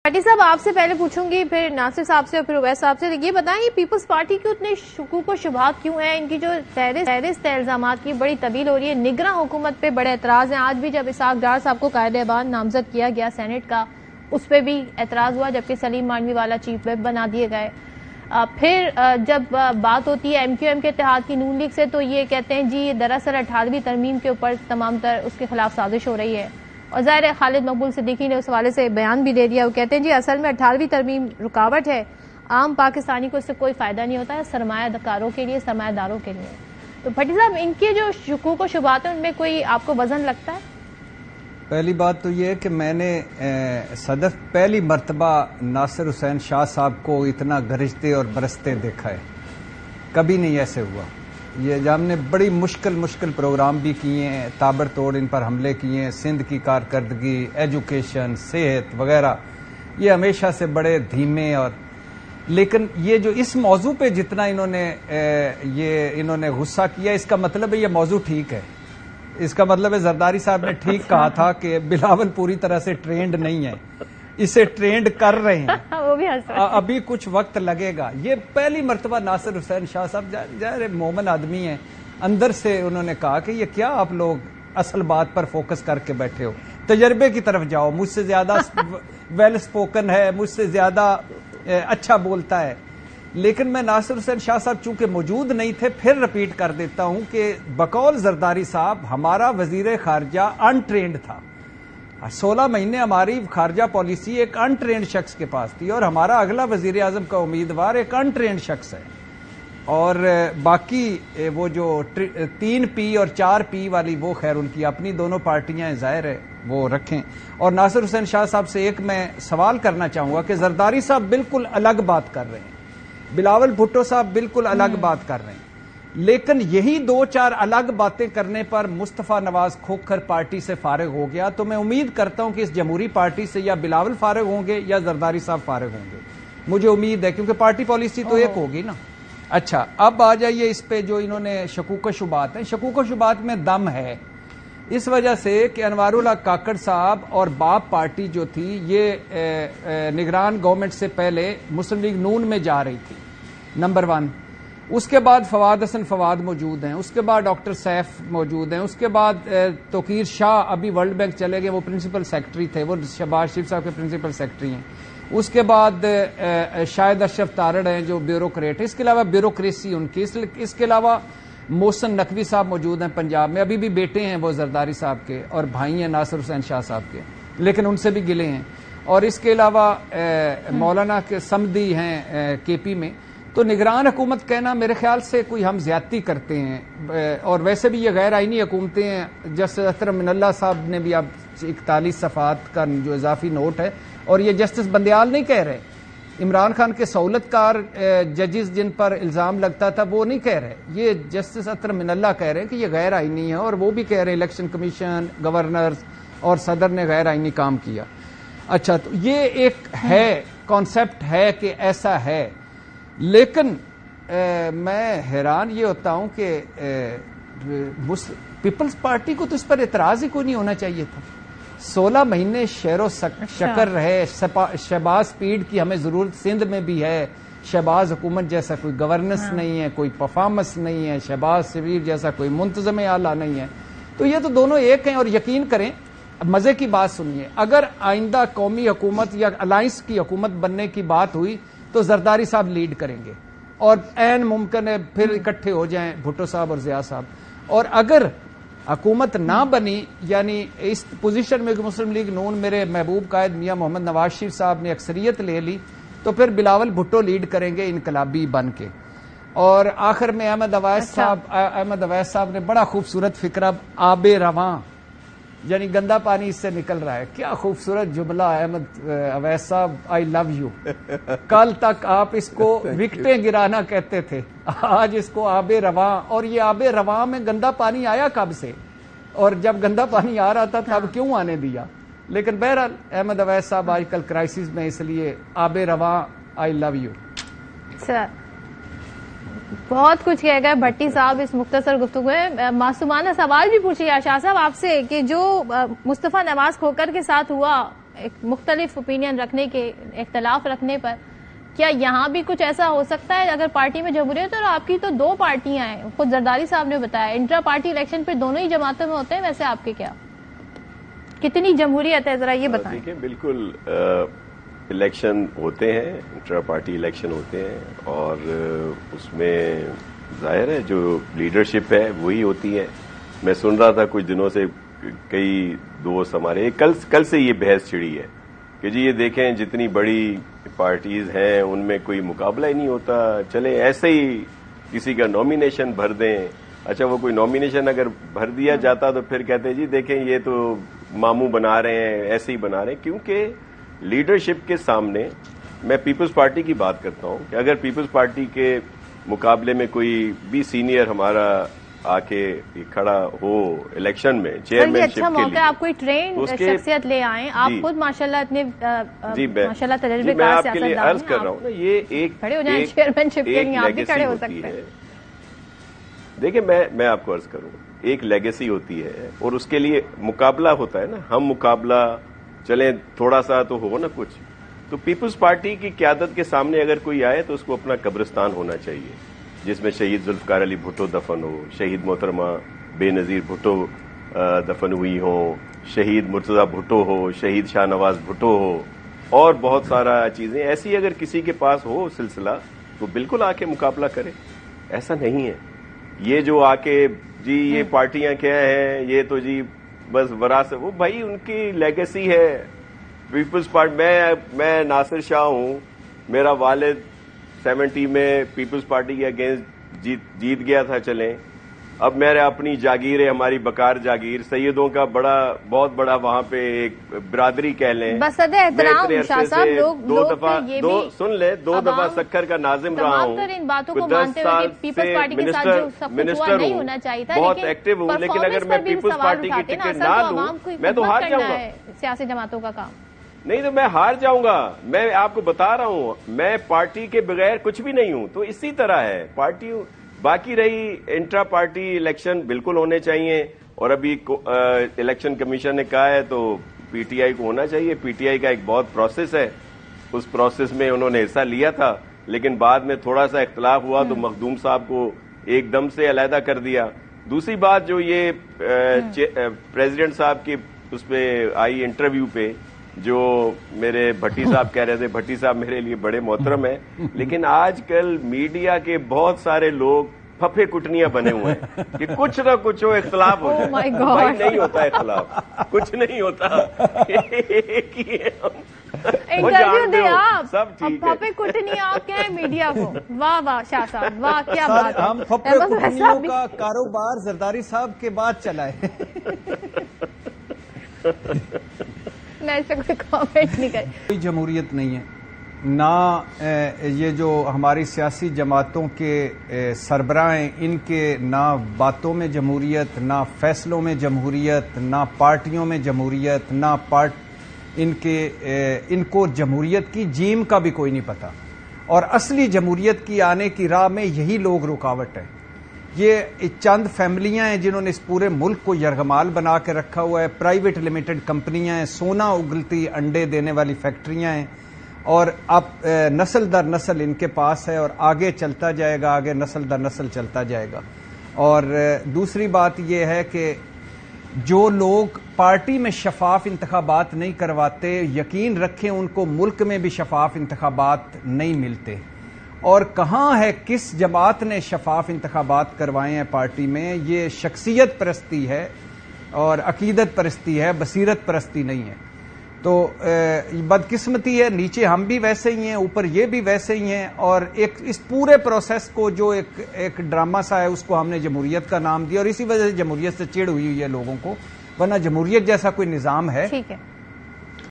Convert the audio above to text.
بھٹی صاحب آپ سے پہلے پوچھوں گی، پھر ناصر صاحب سے اور پھر اویس صاحب سے. یہ بتائیں یہ پیپلز پارٹی کے اتنے شکوک و شبہات کیوں ہیں؟ ان کی جو فہرست الزامات کی بڑی طویل ہو رہی ہے، نگراں حکومت پہ بڑے اعتراض ہیں. آج بھی جب اسحاق ڈار صاحب کو قائد ایوان نامزد کیا گیا سینٹ کا، اس پہ بھی اعتراض ہوا، جبکہ سلیم مانوی والا چیف ویپ بنا دیے گئے. پھر جب بات ہوتی ہے ایم کیو ایم کے اتحاد کی نون لیگ سے، تو یہ کہتے ہیں جی یہ دراصل 18ویں ترمیم کے اوپر تمام تر اس کے خلاف سازش ہو رہی ہے. اور ظاہر ہے خالد مقبول صدیقی نے اس حوالے سے بیان بھی دے دیا. وہ کہتے ہیں جی اصل میں 18ویں ترمیم رکاوٹ ہے، عام پاکستانی کو اس سے کوئی فائدہ نہیں ہوتا ہے، سرمایہ کاروں کے لیے، سرمایہ داروں کے لیے. تو بھٹی صاحب ان کے جو شکوک و شبہات ہیں ان میں کوئی آپ کو وزن لگتا ہے؟ پہلی بات تو یہ ہے کہ میں نے صدف پہلی مرتبہ ناصر حسین شاہ صاحب کو اتنا گرجتے اور برستے دیکھا ہے، کبھی نہیں ایسے ہوا. یہ ہم نے بڑی مشکل پروگرام بھی کیے ہیں، تابڑ توڑ ان پر حملے کیے ہیں، سندھ کی کارکردگی، ایجوکیشن، صحت وغیرہ، یہ ہمیشہ سے بڑے دھیمے. اور لیکن یہ جو اس موضوع پہ جتنا انہوں نے غصہ کیا، اس کا مطلب ہے یہ موضوع ٹھیک ہے. اس کا مطلب ہے زرداری صاحب نے ٹھیک کہا تھا کہ بلاول پوری طرح سے ٹرینڈ نہیں ہے، اسے ٹرینڈ کر رہے ہیں، ابھی کچھ وقت لگے گا. یہ پہلی مرتبہ ناصر حسین شاہ صاحب ظاہر مومن آدمی ہیں، اندر سے انہوں نے کہا کہ یہ کیا آپ لوگ اصل بات پر فوکس کر کے بیٹھے ہو، تجربے کی طرف جاؤ. مجھ سے زیادہ ویل اسپوکن ہے، مجھ سے زیادہ اچھا بولتا ہے. لیکن میں ناصر حسین شاہ صاحب چونکہ موجود نہیں تھے، پھر رپیٹ کر دیتا ہوں کہ بقول زرداری صاحب ہمارا وزیر خارجہ ان ٹرینڈ تھا. 16 مہینے ہماری خارجہ پالیسی ایک ان ٹرینڈ شخص کے پاس تھی، اور ہمارا اگلا وزیر اعظم کا امیدوار ایک ان ٹرینڈ شخص ہے. اور باقی وہ جو 3 پی اور 4 پی والی، وہ خیر ان کی اپنی دونوں پارٹیاں ظاہر ہے وہ رکھیں. اور ناصر حسین شاہ صاحب سے ایک میں سوال کرنا چاہوں گا کہ زرداری صاحب بالکل الگ بات کر رہے ہیں، بلاول بھٹو صاحب بالکل الگ بات کر رہے ہیں، لیکن یہی 2-4 الگ باتیں کرنے پر مصطفیٰ نواز کھوکھر پارٹی سے فارغ ہو گیا. تو میں امید کرتا ہوں کہ اس جمہوری پارٹی سے یا بلاول فارغ ہوں گے یا زرداری صاحب فارغ ہوں گے، مجھے امید ہے، کیونکہ پارٹی پالیسی تو ایک ہوگی نا. اچھا، اب آ جائیے اس پہ جو انہوں نے شکوک و شبہات ہیں. شکوک و شبہات میں دم ہے اس وجہ سے کہ انوار اللہ کاکڑ صاحب اور باپ پارٹی جو تھی، یہ نگران گورنمنٹ سے پہلے مسلم لیگ نون میں جا رہی تھی، نمبر 1. اس کے بعد فواد حسن فواد موجود ہیں، اس کے بعد ڈاکٹر سیف موجود ہیں، اس کے بعد توقیر شاہ ابھی ورلڈ بینک چلے گئے، وہ پرنسپل سیکرٹری تھے، وہ شہباز شریف صاحب کے پرنسپل سیکرٹری ہیں. اس کے بعد شاہد اشرف تارڑ ہیں جو بیوروکریٹ، اس کے علاوہ بیوروکریسی ان کی. اس کے علاوہ محسن نقوی صاحب موجود ہیں پنجاب میں، ابھی بھی بیٹے ہیں وہ زرداری صاحب کے اور بھائی ہیں ناصر حسین شاہ صاحب کے، لیکن ان سے بھی گلے ہیں. اور اس کے علاوہ مولانا کے سمدی ہیں کے پی میں. تو نگران حکومت کہنا میرے خیال سے کوئی ہم زیادتی کرتے ہیں، اور ویسے بھی یہ غیر آئینی حکومتیں ہیں. جسٹس اطہر من اللہ صاحب نے بھی اب 41 صفحات کا جو اضافی نوٹ ہے، اور یہ جسٹس بندیال نہیں کہہ رہے، عمران خان کے سہولت کار ججز جن پر الزام لگتا تھا وہ نہیں کہہ رہے، یہ جسٹس اطہر من اللہ کہہ رہے ہیں کہ یہ غیر آئینی ہے. اور وہ بھی کہہ رہے ہیں الیکشن کمیشن، گورنرز اور صدر نے غیر آئینی کام کیا. اچھا، تو یہ ایک ہے کانسیپٹ ہے کہ ایسا ہے، لیکن میں حیران یہ ہوتا ہوں کہ پیپلز پارٹی کو تو اس پر اعتراض ہی کوئی نہیں ہونا چاہیے تھا. 16 مہینے شیر و شکر رہے. شہباز پیڑ کی ہمیں ضرورت سندھ میں بھی ہے. شہباز حکومت جیسا کوئی گورننس نہیں ہے، کوئی پرفارمنس نہیں ہے، شہباز شریف جیسا کوئی منتظم اعلیٰ نہیں ہے. تو یہ تو دونوں ایک ہیں. اور یقین کریں، مزے کی بات سنیے، اگر آئندہ قومی حکومت یا الائنس کی حکومت بننے کی بات ہوئی تو زرداری صاحب لیڈ کریں گے، اور عین ممکن ہے پھر اکٹھے ہو جائیں بھٹو صاحب اور ضیاء صاحب. اور اگر حکومت نہ بنی، یعنی اس پوزیشن میں کہ مسلم لیگ نون میرے محبوب قائد میاں محمد نواز شریف صاحب نے اکثریت لے لی، تو پھر بلاول بھٹو لیڈ کریں گے انقلابی بن کے. اور آخر میں احمد اویس صاحب نے بڑا خوبصورت فکرہ آب رواں، یعنی گندا پانی اس سے نکل رہا ہے. کیا خوبصورت جملہ احمد اویس صاحب، آئی لو یو. کل تک آپ اس کو وکٹیں گرانا کہتے تھے، آج اس کو آب رواں. اور یہ آب رواں میں گندا پانی آیا کب سے؟ اور جب گندا پانی آ رہا تھا تب کیوں آنے دیا؟ لیکن بہرحال احمد اویس صاحب آج کل کرائسس میں، اس لیے آب رواں، آئی لو یو. بہت کچھ کہہ گئے بھٹی صاحب اس مختصر گفتگو میں. معصومانہ سوال بھی پوچھیے شاہ صاحب آپ سے کہ جو مصطفیٰ نواز کھوکر کے ساتھ ہوا مختلف اوپینین رکھنے کے، اختلاف رکھنے پر، کیا یہاں بھی کچھ ایسا ہو سکتا ہے اگر پارٹی میں جمہوریت؟ اور آپ کی تو دو پارٹیاں ہیں، خود زرداری صاحب نے بتایا انٹرا پارٹی الیکشن پہ دونوں ہی جماعتوں میں ہوتے ہیں، ویسے آپ کے کیا کتنی جمہوریت ہے ذرا یہ بتائیں؟ دیکھیں بالکل الیکشن ہوتے ہیں، انٹرا پارٹی الیکشن ہوتے ہیں، اور اس میں ظاہر ہے جو لیڈرشپ ہے وہی ہوتی ہے۔ میں سن رہا تھا کچھ دنوں سے کئی دوست ہمارے، کل سے یہ بحث چھڑی ہے کہ جی یہ دیکھیں جتنی بڑی پارٹیز ہیں ان میں کوئی مقابلہ ہی نہیں ہوتا، چلیں ایسے ہی کسی کا نامینیشن بھر دیں۔ اچھا وہ کوئی نامینیشن اگر بھر دیا جاتا تو پھر کہتے ہیں جی دیکھیں یہ تو ماموں بنا رہے ہیں، ایسے ہی بنا رہے ہیں، کیونکہ لیڈرشپ کے سامنے میں پیپلز پارٹی کی بات کرتا ہوں کہ اگر پیپلز پارٹی کے مقابلے میں کوئی بھی سینئر ہمارا آ کے کھڑا ہو الیکشن میں چیئرمین شپ کے لیے، اچھا موقع آپ کوئی ٹرینڈ شخصیت لے آئیں، آپ خود ماشاءاللہ اتنے ماشاءاللہ تجربے کار آپ کے لیے عرض کر رہا ہوں نا، یہ ایک کھڑے ہو جائیں چیئرمین شپ کے لیے، آپ بھی کھڑے ہو سکتے ہیں۔ دیکھیں میں آپ کو عرض کروں، ایک لیگیسی ہوتی ہے اور اس کے لیے مقابلہ ہوتا ہے نا، ہم مقابلہ چلیں تھوڑا سا تو ہو نا کچھ، تو پیپلز پارٹی کی قیادت کے سامنے اگر کوئی آئے تو اس کو اپنا قبرستان ہونا چاہیے جس میں شہید ذوالفقار علی بھٹو دفن ہو، شہید محترمہ بے نظیر بھٹو دفن ہوئی ہوں، شہید مرتضی بھٹو ہو، شہید شاہ نواز بھٹو ہو، اور بہت سارا چیزیں ایسی اگر کسی کے پاس ہو سلسلہ تو بالکل آ کے مقابلہ کرے۔ ایسا نہیں ہے یہ جو آ کے جی یہ پارٹیاں کیا ہیں، یہ تو جی بس وراثت، وہ بھائی ان کی لیگیسی ہے۔ پیپلز پارٹی میں ناصر شاہ ہوں، میرا والد 70 میں پیپلز پارٹی کے اگینسٹ جیت گیا تھا، چلیں اب میرے اپنی جاگیر ہے، ہماری بکار جاگیر، سیدوں کا بہت بڑا وہاں پہ ایک برادری کہہ لیں، بس احترام شاہ صاحب دو دفعہ سن لے، 2 دفعہ سکر کا ناظم رہا ہوں، ان باتوں کو مانتے ہوئے کہ پیپلز پارٹی کے ساتھ جو سب کچھ ہوا نہیں ہونا چاہیے تھا، بہت ایکٹیو ہوں، لیکن اگر میں پیپلز پارٹی کی ٹکٹ نہ لوں میں تو ہار جاؤں گا۔ سیاسی جماعتوں کا کام نہیں تو میں ہار جاؤں گا، میں آپ کو بتا رہا ہوں میں پارٹی کے بغیر کچھ بھی نہیں ہوں، تو اسی طرح ہے پارٹی۔ باقی رہی انٹرا پارٹی الیکشن بالکل ہونے چاہیے، اور ابھی الیکشن کمیشن نے کہا ہے تو پی ٹی آئی کو ہونا چاہیے۔ پی ٹی آئی کا ایک بہت پروسیس ہے، اس پروسیس میں انہوں نے حصہ لیا تھا، لیکن بعد میں تھوڑا سا اختلاف ہوا تو مخدوم صاحب کو ایک دم سے علیحدہ کر دیا۔ دوسری بات جو یہ پریزیڈنٹ صاحب کی اس پہ آئی انٹرویو پہ جو میرے بھٹی صاحب کہہ رہے تھے، بھٹی صاحب میرے لیے بڑے محترم ہیں، لیکن آج کل میڈیا کے بہت سارے لوگ پھپھے کٹنیاں بنے ہوئے ہیں کہ کچھ نہ کچھ ہو اختلاف ہو جائے۔ بھائی نہیں ہوتا اختلاف، کچھ نہیں ہوتا، ایک ہی ہے ہم۔ انٹرویو دے آپ، سب ٹھیک ہے، پھپھے کٹنی آپ کہیں میڈیا کو۔ واہ واہ شاہ صاحب، واہ کیا بات ہے۔ ہم پھپھے کٹنیوں کا کاروبار زرداری صاحب کے بعد چلائے۔ میں اس پہ کوئی کامنٹ نہیں کر۔ کوئی جمہوریت نہیں ہے، نہ یہ جو ہماری سیاسی جماعتوں کے سربراہ ہیں ان کے نہ باتوں میں جمہوریت، نہ فیصلوں میں جمہوریت، نہ پارٹیوں میں جمہوریت، نہ ان کو جمہوریت کی جیم کا بھی کوئی نہیں پتا، اور اصلی جمہوریت کی آنے کی راہ میں یہی لوگ رکاوٹ ہے۔ یہ چند فیملیاں ہیں جنہوں نے اس پورے ملک کو یرغمال بنا کے رکھا ہوا ہے، پرائیویٹ لمیٹڈ کمپنیاں ہیں، سونا اگلتی انڈے دینے والی فیکٹریاں ہیں، اور اب نسل در نسل ان کے پاس ہے اور آگے چلتا جائے گا، آگے نسل در نسل چلتا جائے گا۔ اور دوسری بات یہ ہے کہ جو لوگ پارٹی میں شفاف انتخابات نہیں کرواتے، یقین رکھیں ان کو ملک میں بھی شفاف انتخابات نہیں ملتے۔ اور کہاں ہے کس جماعت نے شفاف انتخابات کروائے ہیں پارٹی میں؟ یہ شخصیت پرستی ہے اور عقیدت پرستی ہے، بصیرت پرستی نہیں ہے۔ تو بدقسمتی ہے، نیچے ہم بھی ویسے ہی ہیں، اوپر یہ بھی ویسے ہی ہیں، اور اس پورے پروسیس کو جو ایک ڈرامہ سا ہے اس کو ہم نے جمہوریت کا نام دیا، اور اسی وجہ سے جمہوریت سے چڑ ہوئی ہے لوگوں کو، ورنہ جمہوریت جیسا کوئی نظام ہے